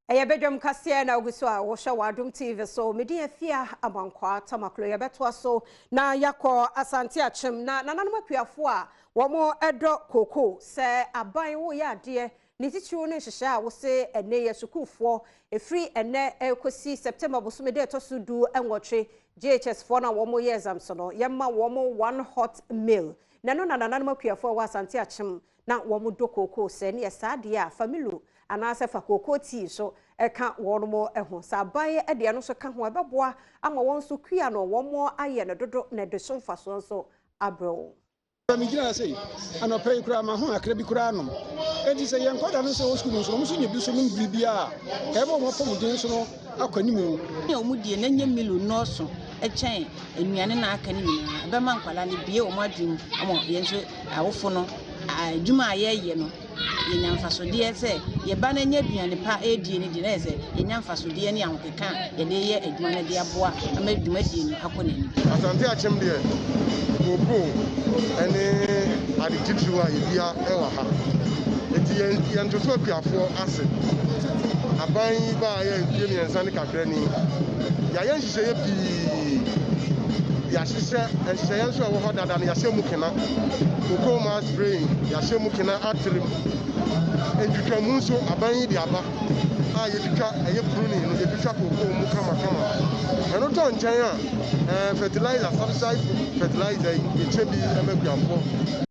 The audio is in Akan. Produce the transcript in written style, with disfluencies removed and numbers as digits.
Eya bedwam kase na oguso a wo hwe wadum TV so medi afia abankwa tamaklo ya beto so na yakọ asante achem na nananom akuafo a wo edo koko se aban wo ya ade ni titiwo ne hyehyɛ a wo se ene ye sukufo efri ene ekosi September bosome de to so du enwotwe JHS for na wo ye exam so no yemma wo one hot meal na no nananom akuafo wa asante achem na wo do koko se ne saade a family anase fa koko tea so eka wono eho sabaye ede no so ka ho ebeboa ama won so kua no wo aye ne dodo ne de so mfaso so abrewo Migina say anope kura ma ho akra bi kura no edi se yen kwada no so school so mo so nyebi so no bibia e bo mo pom den so no akwanimu ne omudie na nyem milu no so echen enuane na aka ni nyina be man kwala ne bie o mo adum amo ye nso awofo no adwuma ayeye no yenya mfasode se ye ba na nya aduane pa edie ne di na se yenya mfasode ne ahokeka ye de ye adwuma ne de aboa ama adwuma die no akonani asante achem de obo ene ade titru a yebia ewa ha eti yen to so apiafo ase aban ba ye die ne nsa ne kakra ni ya yen hye ye pi ya hye yen so wo ho dada ne ya hye mukena koko ma spray ya hye mukena atrim entwitwamu so aban di aba a yetwa eye pruni no yetwa koko mu kama eno to nchen a fertilizer subsidized fertilizer yechebi amaguafo